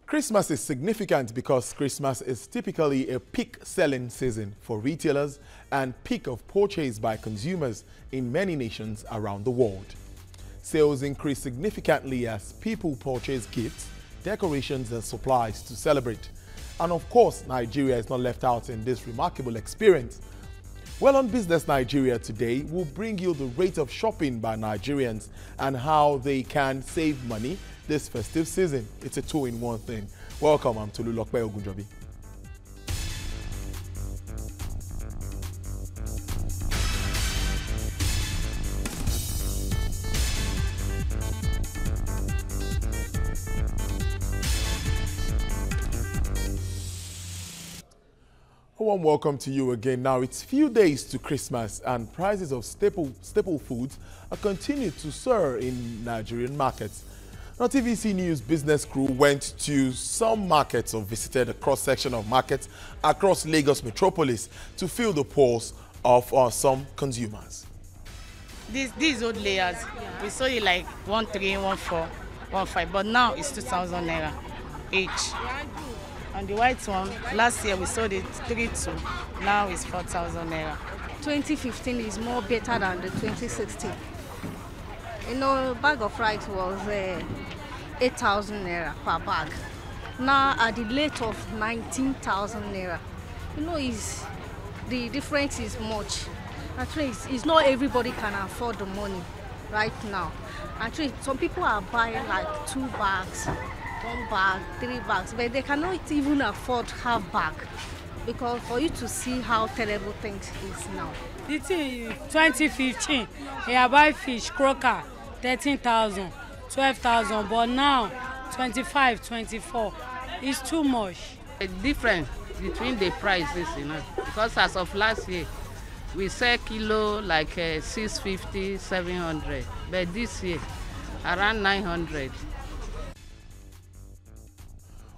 Christmas is significant because Christmas is typically a peak selling season for retailers and peak of purchase by consumers in many nations around the world. Sales increase significantly as people purchase gifts, decorations and supplies to celebrate. And of course, Nigeria is not left out in this remarkable experience. Well, on Business Nigeria today, we'll bring you the rate of shopping by Nigerians and how they can save money this festive season. It's a two-in-one thing. Welcome, I'm Tolulokpe Ogunjobi. A warm welcome to you again. Now, it's few days to Christmas and prices of staple foods are continued to soar in Nigerian markets. Now, TVC News business crew went to some markets or visited a cross-section of markets across Lagos metropolis to feel the pulse of some consumers. These old layers, we saw it like 1,300, 1,400, 1,500, but now it's 2,000 naira each. And the white one, last year we sold it 3,200, now it's 4,000 naira. 2015 is more better than the 2016. You know, bag of rice was 8,000 naira per bag. Now at the rate of 19,000 naira. You know, the difference is much. Actually, it's not everybody can afford the money right now. Actually, some people are buying like 2 bags, 1 bag, 3 bags, but they cannot even afford half bag because for you to see how terrible things is now. The thing 2015, I buy fish, croaker, 13,000, 12,000, but now 25, 24. It's too much. The difference between the prices, you know, because as of last year, we sell kilo like 650, 700, but this year around 900.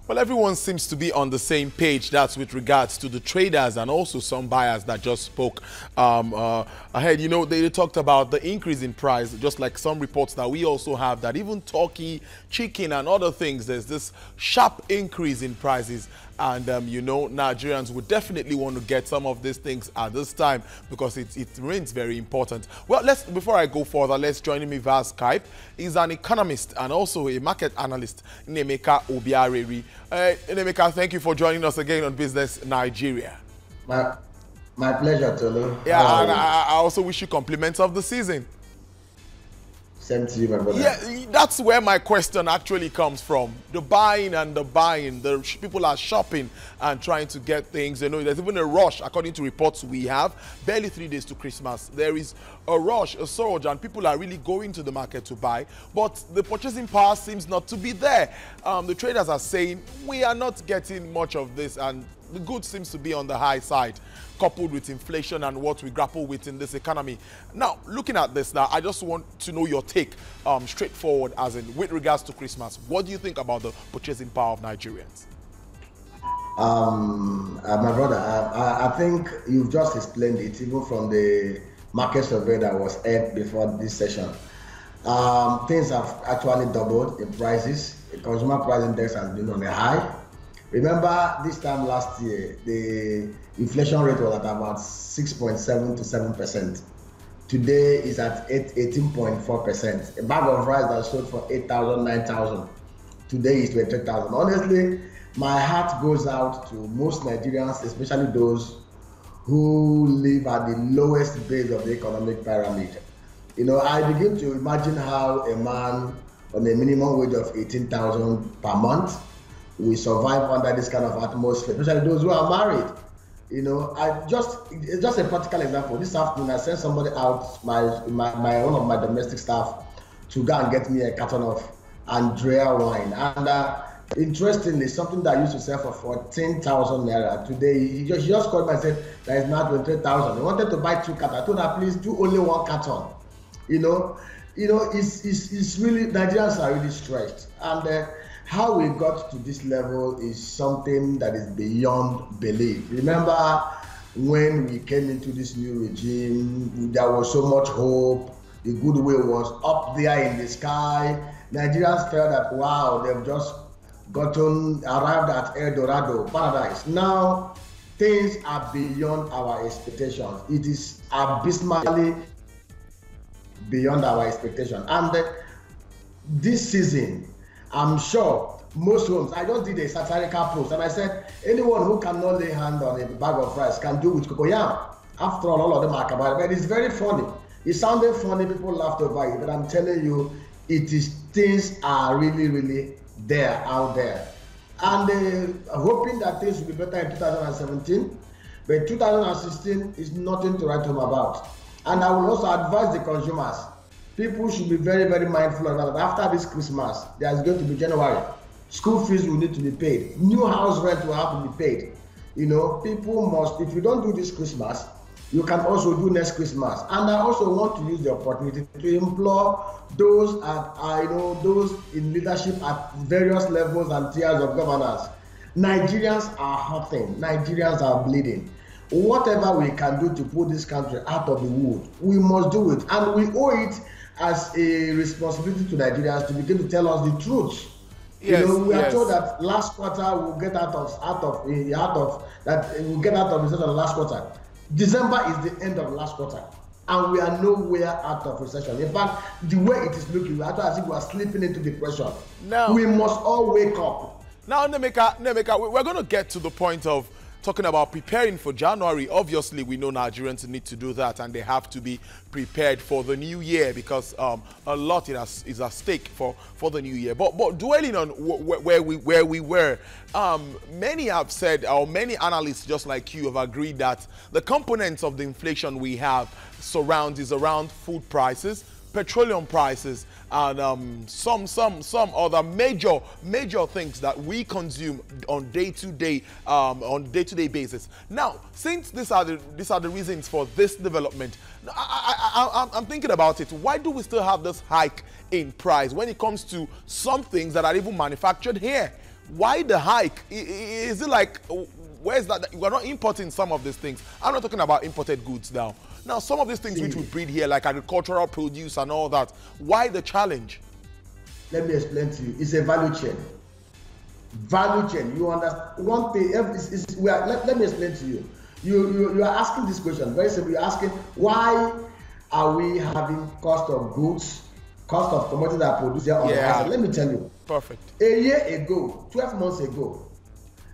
Well, everyone seems to be on the same page. That's with regards to the traders and also some buyers that just spoke ahead. You know, they talked about the increase in price, just like some reports that we also have that even turkey, chicken and other things, there's this sharp increase in prices. And, you know, Nigerians would definitely want to get some of these things at this time because it remains very important. Well, before I go further, let's join me via Skype. He's an economist and also a market analyst, Nemeka Obiareri. Nemeka, thank you for joining us again on Business Nigeria. My pleasure, Tolu. Yeah, and I also wish you compliments of the season. Same to you, my brother. Yeah, that's where my question actually comes from. The buying and the buying. The people are shopping and trying to get things. You know, there's even a rush, according to reports we have. Barely 3 days to Christmas. There is a rush, a surge, and people are really going to the market to buy. But the purchasing power seems not to be there. The traders are saying, we are not getting much of this, and the goods seems to be on the high side, coupled with inflation and what we grapple with in this economy. Now, looking at this now, I just want to know your take, straightforward, as in with regards to Christmas. What do you think about the purchasing power of Nigerians? My brother, I think you've just explained it, even from the market survey that was aired before this session. Things have actually doubled in prices. The consumer price index has been on a high. Remember, this time last year, the inflation rate was at about 6.7 to 7%. Today is at 18.4%. A bag of rice that sold for 8,000, 9,000. Today is 23,000. Honestly, my heart goes out to most Nigerians, especially those who live at the lowest base of the economic pyramid. You know, I begin to imagine how a man on a minimum wage of 18,000 per month we survive under this kind of atmosphere, especially those who are married. You know, it's just a practical example. This afternoon, I sent somebody out, one of my domestic staff, to go and get me a carton of Andrea wine. And interestingly, something that I used to sell for 14,000 naira, today, he just called me and said, that is now 23,000. He wanted to buy 2 cartons. I told her, please do only 1 carton. You know, it's really, Nigerians are really stretched. And how we got to this level is something that is beyond belief. Remember when we came into this new regime, there was so much hope. The goodwill was up there in the sky. Nigerians felt that, wow, they've just arrived at El Dorado, paradise. Now, things are beyond our expectations. It is abysmally beyond our expectation. And this season, I'm sure most homes, I just did a satirical post and I said, anyone who cannot lay hand on a bag of rice can do with cocoyam. After all of them are kabal, but it's very funny. It sounded funny, people laughed over it, but I'm telling you, things are really, really there, out there. And hoping that things will be better in 2017, but 2016 is nothing to write home about. And I will also advise the consumers, people should be very, very mindful of that. After this Christmas, there's going to be January. School fees will need to be paid. New house rent will have to be paid. You know, people must, if you don't do this Christmas, you can also do next Christmas. And I also want to use the opportunity to implore those those in leadership at various levels and tiers of governance. Nigerians are hurting. Nigerians are bleeding. Whatever we can do to put this country out of the wood, we must do it. And we owe it as a responsibility to Nigerians to begin to tell us the truth. Yes, we are told that last quarter we'll get out of recession last quarter. December is the end of last quarter, and we are nowhere out of recession. In fact, the way it is looking, we are as if we are slipping into depression. Now, we must all wake up. Now, Nemeka, we're going to get to the point of talking about preparing for January. Obviously, we know Nigerians need to do that, and they have to be prepared for the new year because a lot is at stake for the new year. But dwelling on where we were, many have said, or many analysts just like you have agreed that the components of the inflation we have is around food prices, petroleum prices, and some other major things that we consume on day-to-day basis. Now, since these are the reasons for this development, I'm thinking about it. Why do we still have this hike in price when it comes to some things that are even manufactured here? Why the hike? Is it like, where's that? We're not importing some of these things. I'm not talking about imported goods now. Now, some of these things which we breed here, like agricultural produce and all that, why the challenge? Let me explain to you. It's a value chain. Value chain. You understand? One thing. Let me explain to you. You are asking this question very simply. You're asking why are we having cost of goods, cost of commodities that are produced here on the asset? Let me tell you. Perfect. A year ago, 12 months ago,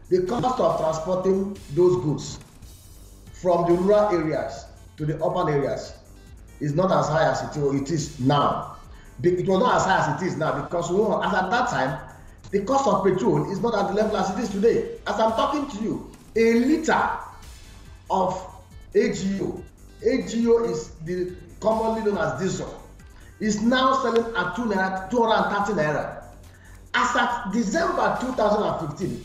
the cost of transporting those goods from the rural areas to the urban areas is not as high as it is now. It was not as high as it is now because as at that time, the cost of petrol is not at the level as it is today. As I'm talking to you, a liter of AGO is the commonly known as diesel, is now selling at 230 naira. As at December 2015,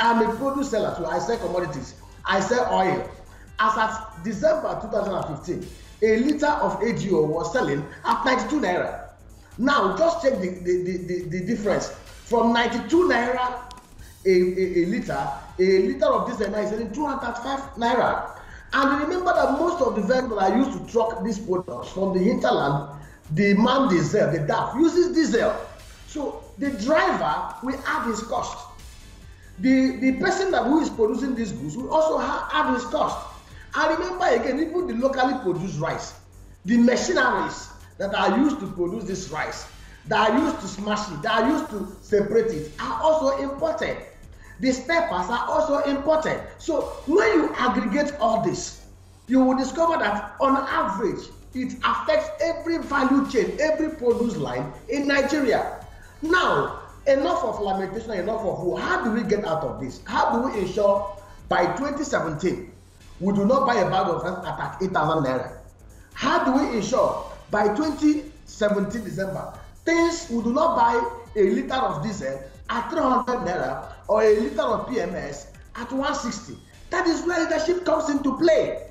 I'm a produce seller, so I sell commodities, I sell oil. As at December 2015, a liter of AGO was selling at 92 naira. Now, just check the difference. From 92 naira a liter of diesel now is selling 235 naira. And remember that most of the vehicles that are used to truck these products from the hinterland, the man diesel, the DAF, uses diesel. So the driver will add his cost. The person who is producing these goods will also add his cost. And remember again, even the locally produced rice, the machineries that are used to produce this rice, that are used to smash it, that are used to separate it, are also imported. The spare parts are also imported. So when you aggregate all this, you will discover that on average, it affects every value chain, every produce line in Nigeria. Now, enough of lamentation, enough of woe. How do we get out of this? How do we ensure by 2017, we do not buy a bag of rice at 8,000 naira? How do we ensure by 2017 December, we do not buy a liter of diesel at 300 naira or a liter of PMS at 160? That is where leadership comes into play.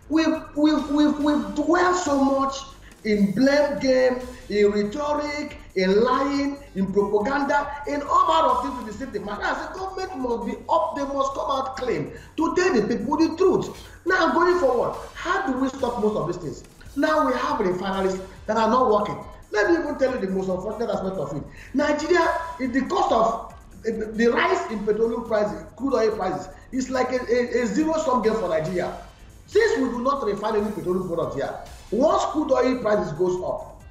We've dwelled so much in blame game, in rhetoric, in lying, in propaganda, in all manner of things to deceive the market. As the government must be up, they must come out clean to tell the people the truth. Now, going forward, how do we stop most of these things? Now we have refineries that are not working. Let me even tell you the most unfortunate aspect of it. Nigeria, the cost of the rise in petroleum prices, crude oil prices, is like a zero-sum game for Nigeria. Since we do not refine any petroleum product here, once crude oil prices goes up,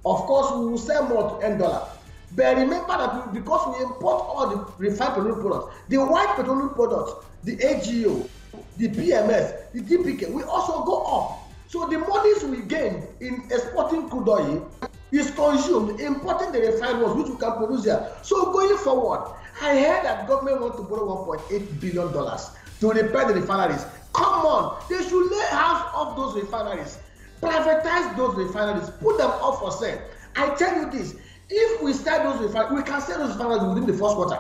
of course we will sell more to $10. But remember that because we import all the refined petroleum products, the white petroleum products, the AGO, the PMS, the DPK, we also go up. So the monies we gain in exporting crude oil is consumed importing the refined ones which we can produce here. So going forward, I heard that government wants to borrow $1.8 billion to repair the refineries. Come on, they should lay hands off those refineries, privatize those refineries, put them up for sale. I tell you this, if we sell those refineries, we can sell those refineries within the first quarter.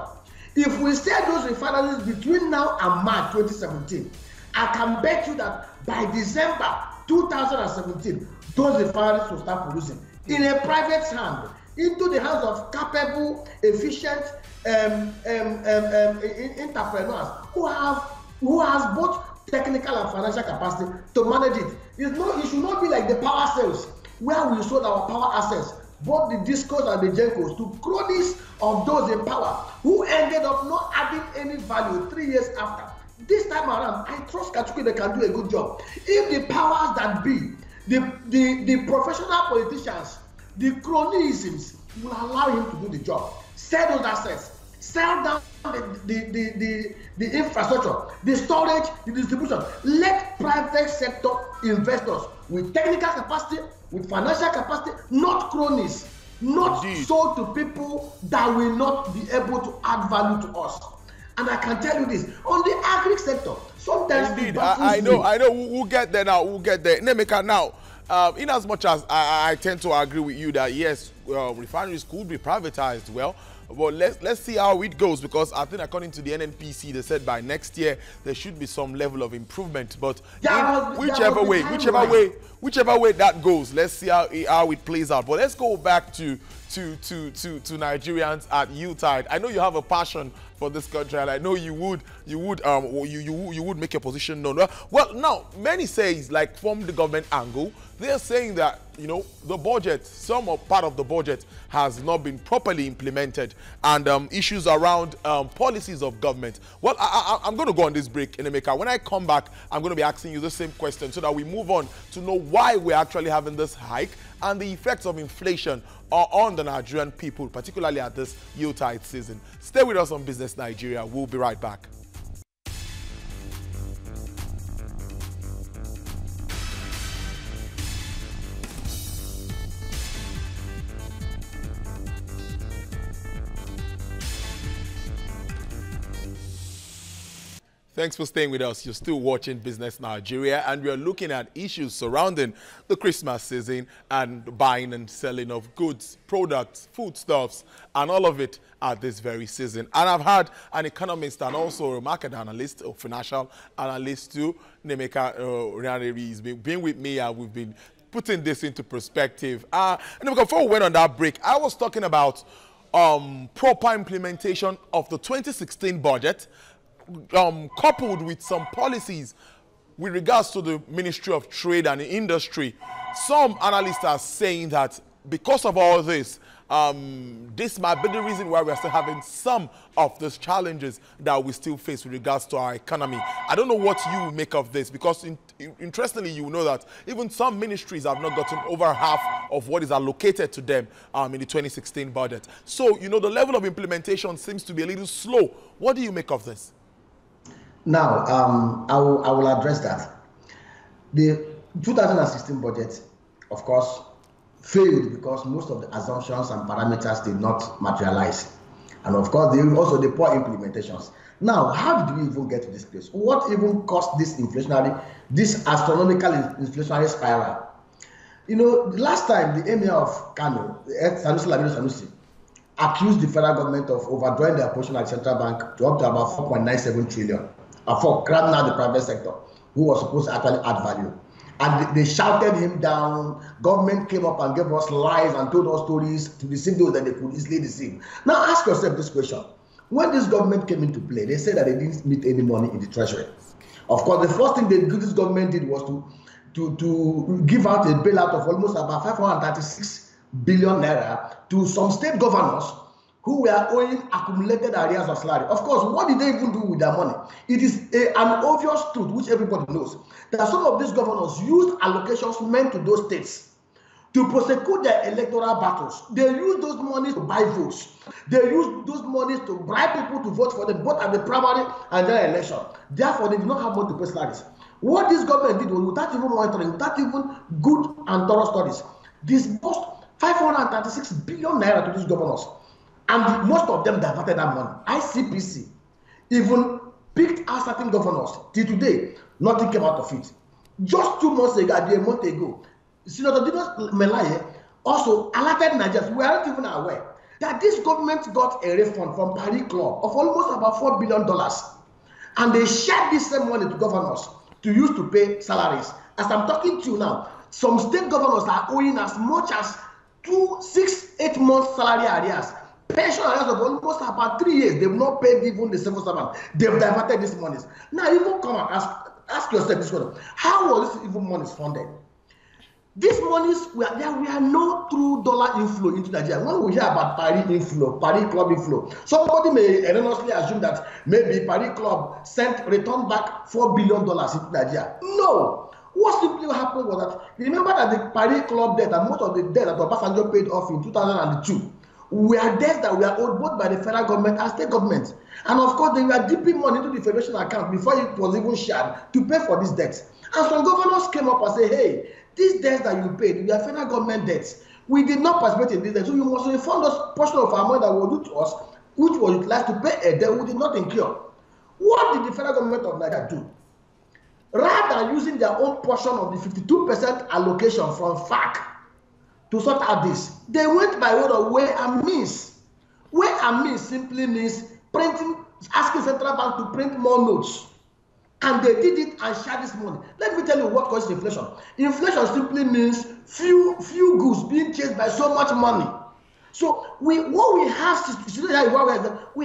If we sell those refineries between now and March 2017, I can bet you that by December 2017, those refineries will start producing in a private hand, into the hands of capable, efficient entrepreneurs who has both technical and financial capacity to manage it. It should not be like the power sales where we sold our power assets, both the discos and the gencos, to cronies of those in power who ended up not adding any value 3 years after. This time around, I trust Kachukwu they can do a good job. If the powers that be, the professional politicians, the cronyisms will allow him to do the job, sell those assets, sell down the infrastructure, the storage, the distribution. Let private sector investors with technical capacity, with financial capacity, not cronies, not sold to people that will not be able to add value to us. And I can tell you this, on the agri sector, sometimes indeed, I know, we'll get there now, Nemeka, now, in as much as I tend to agree with you that yes, refineries could be privatized, well, but let's see how it goes, because I think according to the NNPC, they said by next year there should be some level of improvement. But whichever way that goes, let's see how it plays out. But let's go back to Nigerians at Yuletide. I know you have a passion for this country, and I know you would make your position known. Well, now many say, like from the government angle, they're saying that the budget, part of the budget has not been properly implemented, and issues around policies of government. Well, I'm going to go on this break, Nemeka. When I come back, I'm going to be asking you the same question so that we move on to know why we're actually having this hike and the effects of inflation on the Nigerian people, particularly at this Yuletide season. Stay with us on Business Nigeria. We'll be right back. Thanks for staying with us. You're still watching Business Nigeria, and we are looking at issues surrounding the Christmas season and the buying and selling of goods, products, foodstuffs, and all of it at this very season. And I've had an economist and also a market analyst, or financial analyst too, Nemeka Onyeari, has been with me, and we've been putting this into perspective. And before we went on that break, I was talking about proper implementation of the 2016 budget, coupled with some policies with regards to the Ministry of Trade and Industry. Some analysts are saying that because of all this, this might be the reason why we're still having some of those challenges that we still face with regards to our economy. I don't know what you make of this, because interestingly, you know that even some ministries have not gotten over half of what is allocated to them in the 2016 budget. So, the level of implementation seems to be a little slow. What do you make of this? Now, I will address that. The 2016 budget, of course, failed because most of the assumptions and parameters did not materialize. And of course, also the poor implementations. Now, how did we even get to this place? What even caused this astronomical inflationary spiral? Last time the emir of Kano, Sanusi Lamido Sanusi, accused the federal government of overdrawing their portion at the central bank to up to about 4.97 trillion. For cramming out the private sector, who was supposed to actually add value. And they shouted him down. Government came up and gave us lies and told us stories to deceive those that they could easily deceive. Now ask yourself this question. When this government came into play, they said that they didn't meet any money in the treasury. Of course, the first thing this government did was to give out a bailout of almost about 536 billion naira to some state governors who were owing accumulated arrears of salary. Of course, what did they even do with their money? It is an obvious truth, which everybody knows, that some of these governors used allocations meant to those states to prosecute their electoral battles. They use those monies to buy votes. They use those monies to bribe people to vote for them, both at the primary and general election. Therefore, they did not have money to pay salaries. What this government did was, without even monitoring, without even good and thorough studies, disbursed 536 billion naira to these governors. And most of them diverted that money. ICPC even picked out certain governors. Till today, nothing came out of it. Just 2 months ago, a month ago, Senator Dimas Melaye also alerted Nigerians. We aren't even aware that this government got a refund from Paris Club of almost about $4 billion. And they shared this same money to governors to use to pay salaries. As I'm talking to you now, some state governors are owing as much as 2, 6, 8 months salary arrears. Pension arrears of almost about 3 years. They've not paid even the civil servant. They've diverted these monies. Now, even come and ask yourself this question. How was this even monies funded? These monies, there were no true dollar inflow into Nigeria. When we hear about Paris inflow, Paris Club inflow, somebody may erroneously assume that maybe Paris Club returned back $4 billion into Nigeria. No. What simply happened was that, remember that the Paris Club debt and most of the debt that Obasanjo paid off in 2002 were debts that were owed both by the federal government and state government. And of course, they were dipping money into the federation account before it was even shared to pay for these debts. And some governors came up and said, hey, these debts that you paid, we are federal government debts. We did not participate in these debts, so you must refund us portion of our money that was due to us, which was utilized to pay a debt we did not incur. What did the federal government of Nigeria do? Rather than using their own portion of the 52% allocation from FAC to sort out this, they went by way of way and means. Way and means simply means asking central bank to print more notes. And they did it and shared this money. Let me tell you what causes inflation. Inflation simply means few goods being chased by so much money. So we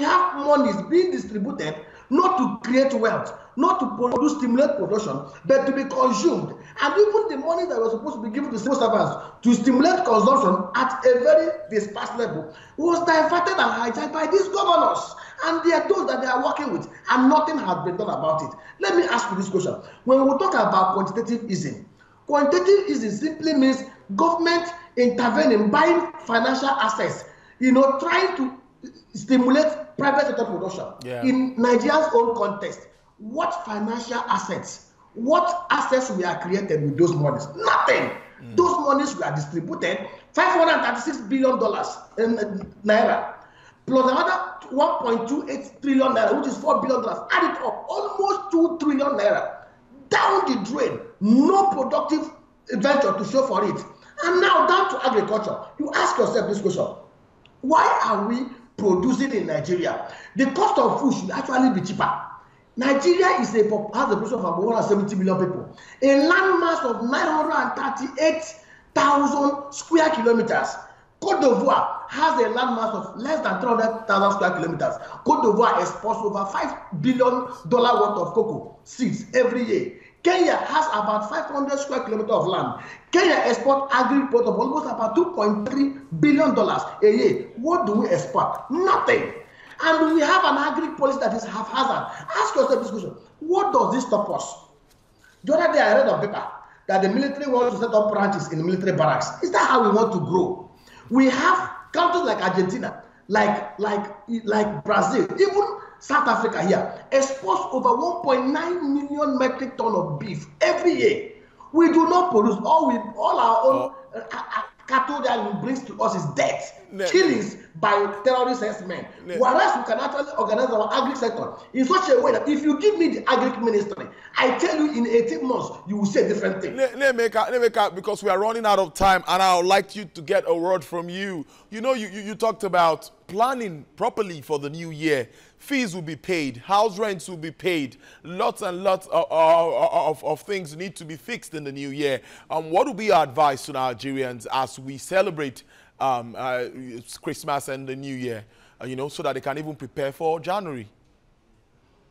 have monies being distributed not to create wealth, not to stimulate production, but to be consumed. And even the money that was supposed to be given to civil servants to stimulate consumption at a very dispersed level was diverted and hijacked by these governors. And they are those that they are working with, and nothing has been done about it. Let me ask you this question. When we talk about quantitative easing simply means government intervening, buying financial assets, trying to stimulate private sector production. Yeah. In Nigeria's own context, what financial assets, what assets were created with those monies? Nothing. Those monies were distributed, $536 billion in naira, plus another 1.28 trillion naira, which is $4 billion. Add it up, almost 2 trillion naira down the drain. No productive venture to show for it. And now down to agriculture. You ask yourself this question: why are we producing in Nigeria? The cost of food should actually be cheaper. Nigeria has a population of about 170 million people, a landmass of 938,000 square kilometers. Côte d'Ivoire has a landmass of less than 300,000 square kilometers. Côte d'Ivoire exports over $5 billion worth of cocoa seeds every year. Kenya has about 500 square kilometers of land. Kenya exports agri-product of almost about $2.3 billion a year. What do we export? Nothing. And we have an agri policy that is haphazard. Ask yourself this question: what does this stop us? The other day I read on paper that the military wants to set up branches in the military barracks. Is that how we want to grow? We have countries like Argentina, like Brazil, even South Africa here, exports over 1.9 million metric tons of beef every year. We do not produce. All our own cattle that brings to us is death, killings by terrorist herdsmen. Whereas we can actually organize our agri sector in such a way that if you give me the agri ministry, I tell you in 18 months, you will say a different thing. Because we are running out of time, and I would like you to get a word from you. You talked about planning properly for the new year. Fees will be paid, house rents will be paid, lots and lots of things need to be fixed in the new year. What will be your advice to Nigerians as we celebrate Christmas and the new year, so that they can even prepare for January?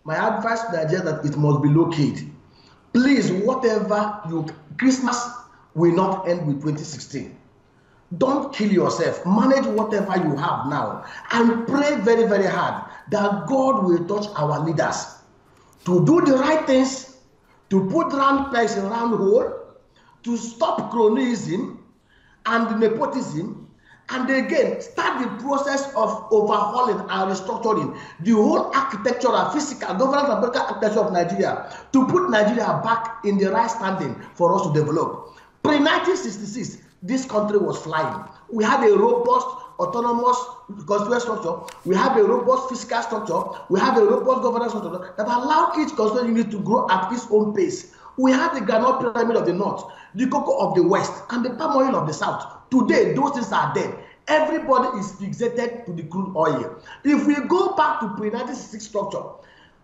My advice to Nigeria that it must be low-key. Please, Christmas will not end with 2016. Don't kill yourself. Manage whatever you have now and pray very, very hard that God will touch our leaders to do the right things, to put round pegs in round hole, to stop cronyism and nepotism, and again start the process of overhauling and restructuring the whole architectural, physical, governance and political architecture of Nigeria to put Nigeria back in the right standing for us to develop. Pre-1966, this country was flying. We had a robust, autonomous constitutional structure. We have a robust fiscal structure. We have a robust governance structure that allowed each constitutional unit to grow at its own pace. We had the granite pyramid of the north, the cocoa of the west, and the palm oil of the south. Today, those things are dead. Everybody is fixated to the crude oil. If we go back to pre-1966 structure,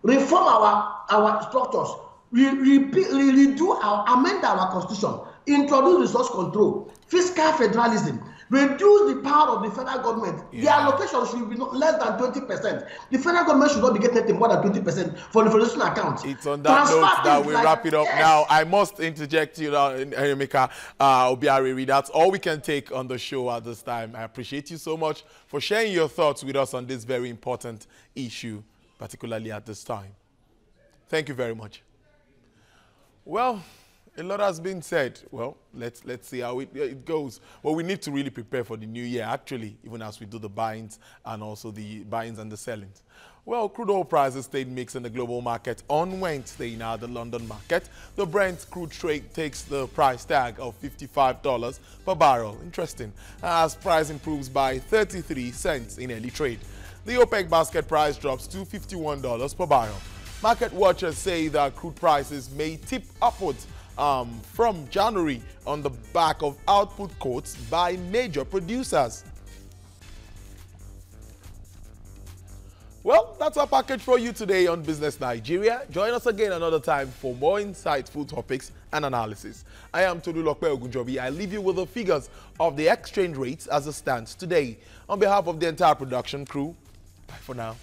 reform our structures, amend our constitution, introduce resource control, fiscal federalism, reduce the power of the federal government. The allocation should be less than 20%. The federal government should not be getting more than 20% for the federation account. It's on that note that we wrap it up now. I must interject you now, Emeka Obiariri. That's all we can take on the show at this time. I appreciate you so much for sharing your thoughts with us on this very important issue, particularly at this time. Thank you very much. Well, a lot has been said. Well, let's see how it goes. Well, we need to really prepare for the new year, actually, even as we do the buyings and also the buyings and the sellings. Well, crude oil prices stayed mixed in the global market on Wednesday. Now, the London market, the Brent crude trade takes the price tag of $55 per barrel. Interesting, as price improves by 33 cents in early trade. The OPEC basket price drops to $51 per barrel. Market watchers say that crude prices may tip upwards from January on the back of output quotes by major producers. Well, that's our package for you today on Business Nigeria. Join us again another time for more insightful topics and analysis. I am Tolulope Ogunjobi. I leave you with the figures of the exchange rates as it stands today. On behalf of the entire production crew, bye for now.